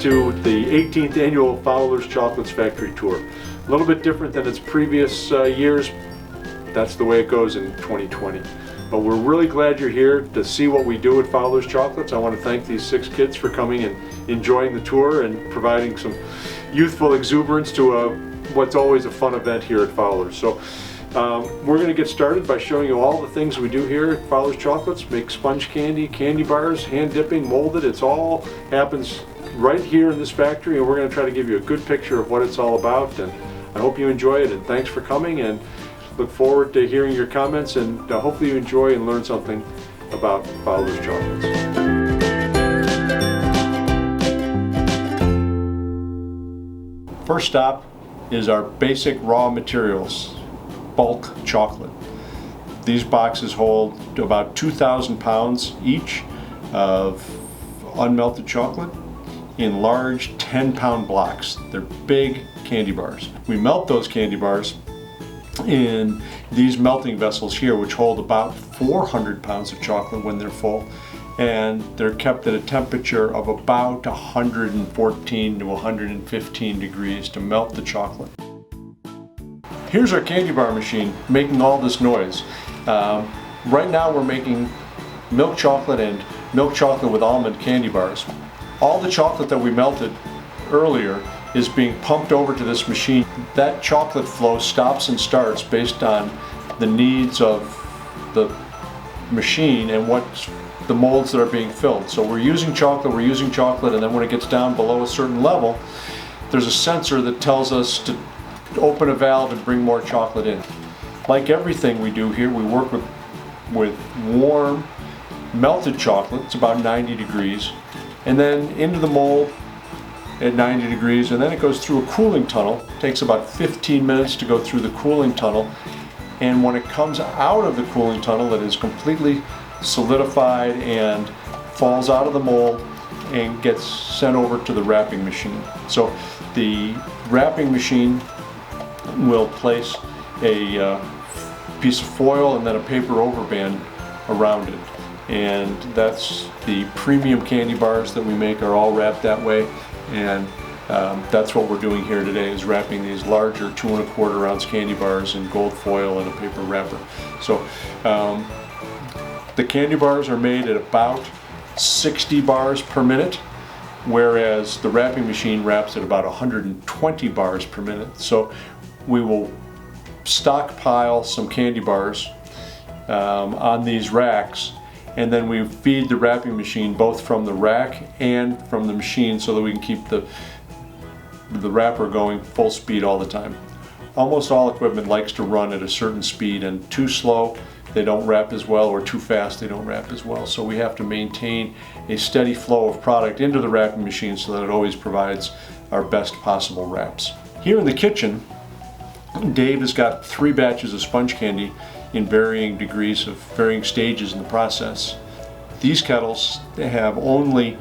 to the 18th annual Fowler's Chocolates Factory Tour. A little bit different than its previous years. That's the way it goes in 2020. But we're really glad you're here to see what we do at Fowler's Chocolates. I want to thank these 6 kids for coming and enjoying the tour and providing some youthful exuberance to what's always a fun event here at Fowler's. So we're going to get started by showing you all the things we do here at Fowler's Chocolates. Make sponge candy, candy bars, hand dipping, molded. It's all happens right here in this factory, and we're going to try to give you a good picture of what it's all about. And I hope you enjoy it, and thanks for coming, and look forward to hearing your comments, and hopefully you enjoy and learn something about Fowler's Chocolates. First stop is our basic raw materials, bulk chocolate. These boxes hold about 2,000 pounds each of unmelted chocolate in large 10-pound blocks. They're big candy bars. We melt those candy bars in these melting vessels here, which hold about 400 pounds of chocolate when they're full, and they're kept at a temperature of about 114 to 115 degrees to melt the chocolate. Here's our candy bar machine making all this noise. Right now we're making milk chocolate and milk chocolate with almond candy bars. All the chocolate that we melted earlier is being pumped over to this machine. That chocolate flow stops and starts based on the needs of the machine and what the molds that are being filled. So we're using chocolate, and then when it gets down below a certain level, there's a sensor that tells us to open a valve and bring more chocolate in. Like everything we do here, we work with warm, melted chocolate. It's about 90 degrees, and then into the mold at 90 degrees, and then it goes through a cooling tunnel. It takes about 15 minutes to go through the cooling tunnel, and when it comes out of the cooling tunnel, it is completely solidified and falls out of the mold and gets sent over to the wrapping machine. So the wrapping machine will place a piece of foil and then a paper overband around it, and that's the premium candy bars that we make are all wrapped that way. And that's what we're doing here today, is wrapping these larger 2 1/4 ounce candy bars in gold foil and a paper wrapper. So the candy bars are made at about 60 bars per minute, whereas the wrapping machine wraps at about 120 bars per minute. So we will stockpile some candy bars on these racks, and then we feed the wrapping machine both from the rack and from the machine so that we can keep the wrapper going full speed all the time. Almost all equipment likes to run at a certain speed, and too slow they don't wrap as well, or too fast they don't wrap as well. So we have to maintain a steady flow of product into the wrapping machine so that it always provides our best possible wraps. Here in the kitchen, Dave has got 3 batches of sponge candy in varying degrees of varying stages in the process. These kettles have only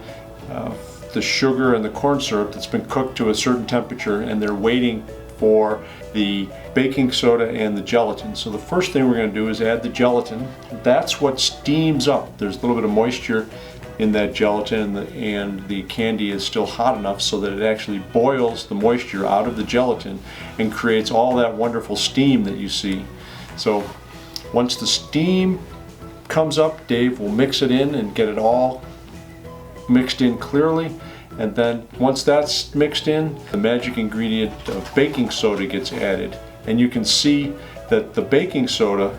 the sugar and the corn syrup that's been cooked to a certain temperature, and they're waiting for the baking soda and the gelatin. So the first thing we're going to do is add the gelatin. That's what steams up. There's a little bit of moisture in that gelatin, and the candy is still hot enough so that it actually boils the moisture out of the gelatin and creates all that wonderful steam that you see. So once the steam comes up, Dave will mix it in and get it all mixed in clearly. And then once that's mixed in, the magic ingredient of baking soda gets added. And you can see that the baking soda,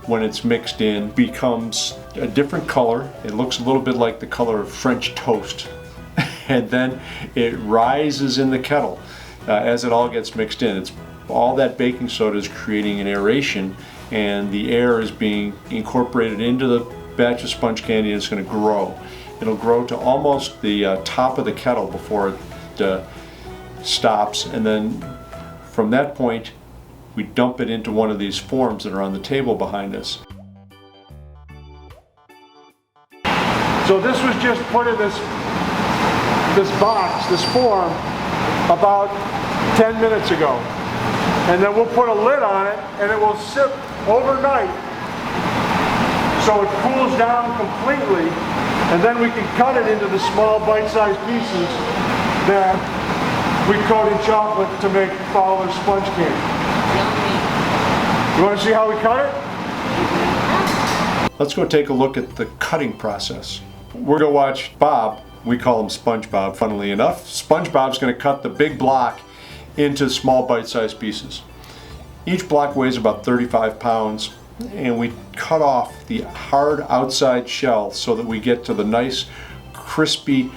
when it's mixed in, becomes a different color. It looks a little bit like the color of French toast. And then it rises in the kettle as it all gets mixed in. All that baking soda is creating an aeration, and the air is being incorporated into the batch of sponge candy, and it's going to grow. It'll grow to almost the top of the kettle before it stops, and then from that point we dump it into one of these forms that are on the table behind us. So this was just put in this box, this form, about 10 minutes ago. And then we'll put a lid on it, and it will sit overnight so it cools down completely, and then we can cut it into the small bite-sized pieces that we coat in chocolate to make Fowler sponge candy. You want to see how we cut it? Let's go take a look at the cutting process. We're going to watch Bob. We call him SpongeBob, funnily enough. SpongeBob's going to cut the big block into small bite-sized pieces. Each block weighs about 35 pounds, and we cut off the hard outside shell so that we get to the nice, crispy,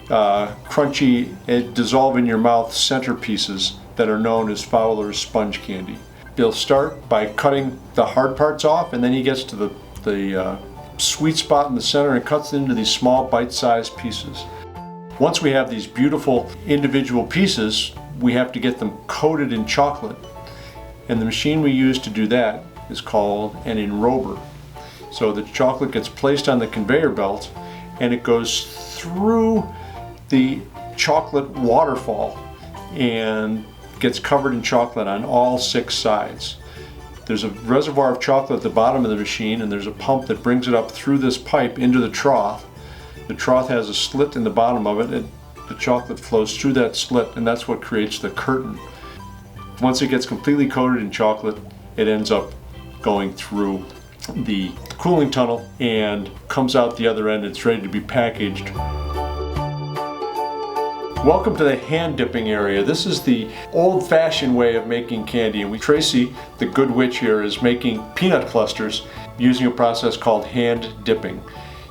crunchy, dissolve in your mouth center pieces that are known as Fowler's sponge candy. He'll start by cutting the hard parts off, and then he gets to the sweet spot in the center and cuts it into these small bite-sized pieces. Once we have these beautiful individual pieces, we have to get them coated in chocolate. And the machine we use to do that is called an enrober. So the chocolate gets placed on the conveyor belt and it goes through the chocolate waterfall and gets covered in chocolate on all 6 sides. There's a reservoir of chocolate at the bottom of the machine, and there's a pump that brings it up through this pipe into the trough. The trough has a slit in the bottom of it, and the chocolate flows through that slit, and that's what creates the curtain. Once it gets completely coated in chocolate, it ends up going through the cooling tunnel and comes out the other end. It's ready to be packaged. Welcome to the hand dipping area. This is the old-fashioned way of making candy, and Tracy, the good witch here, is making peanut clusters using a process called hand dipping.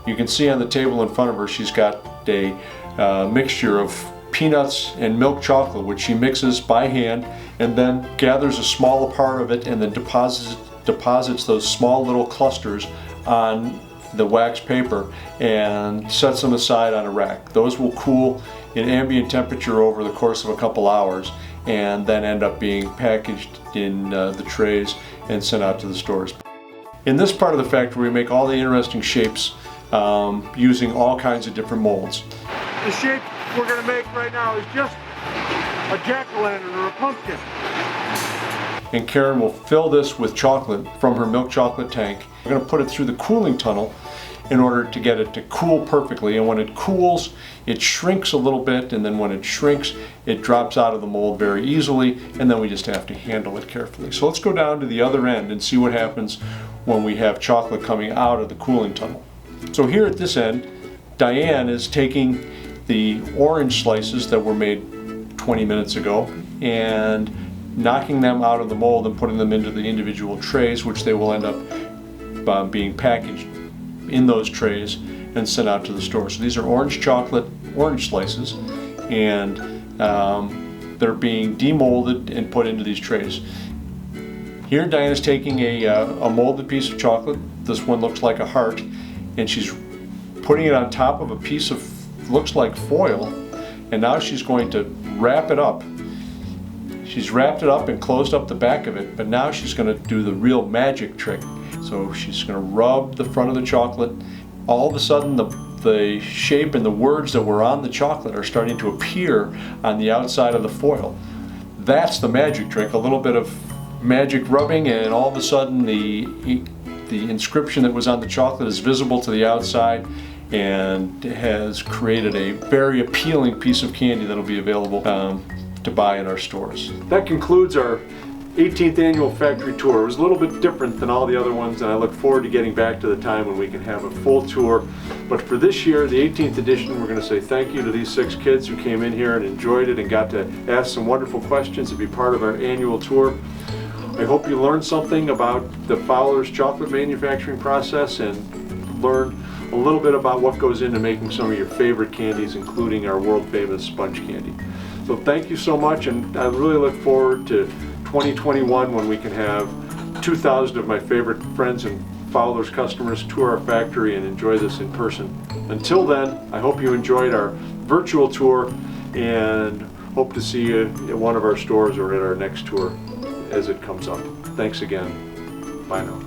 You can see on the table in front of her she's got a mixture of peanuts and milk chocolate, which she mixes by hand and then gathers a small part of it and then deposits those small little clusters on the wax paper and sets them aside on a rack. Those will cool in ambient temperature over the course of a couple hours and then end up being packaged in the trays and sent out to the stores. In this part of the factory we make all the interesting shapes using all kinds of different molds. The shape we're going to make right now is just a jack-o'-lantern or a pumpkin. And Karen will fill this with chocolate from her milk chocolate tank. We're going to put it through the cooling tunnel in order to get it to cool perfectly, and when it cools it shrinks a little bit, and then when it shrinks it drops out of the mold very easily, and then we just have to handle it carefully. So let's go down to the other end and see what happens when we have chocolate coming out of the cooling tunnel. So here at this end, Diane is taking the orange slices that were made 20 minutes ago and knocking them out of the mold and putting them into the individual trays, which they will end up being packaged in those trays and sent out to the store. So these are orange chocolate, orange slices, and they're being demolded and put into these trays. Here Diane is taking a molded piece of chocolate. This one looks like a heart, and she's putting it on top of a piece of, looks like foil, and now she's going to wrap it up. She's wrapped it up and closed up the back of it, but now she's going to do the real magic trick. So she's going to rub the front of the chocolate. All of a sudden the shape and the words that were on the chocolate are starting to appear on the outside of the foil. That's the magic trick. A little bit of magic rubbing, and all of a sudden the inscription that was on the chocolate is visible to the outside and has created a very appealing piece of candy that'll be available to buy in our stores. That concludes our 18th annual factory tour. It was a little bit different than all the other ones, and I look forward to getting back to the time when we can have a full tour. But for this year, the 18th edition, we're going to say thank you to these 6 kids who came in here and enjoyed it and got to ask some wonderful questions and be part of our annual tour. I hope you learned something about the Fowler's chocolate manufacturing process and learned a little bit about what goes into making some of your favorite candies, including our world-famous sponge candy. So thank you so much, and I really look forward to 2021 when we can have 2,000 of my favorite friends and Fowler's customers tour our factory and enjoy this in person. Until then, I hope you enjoyed our virtual tour and hope to see you at one of our stores or at our next tour as it comes up. Thanks again. Bye now.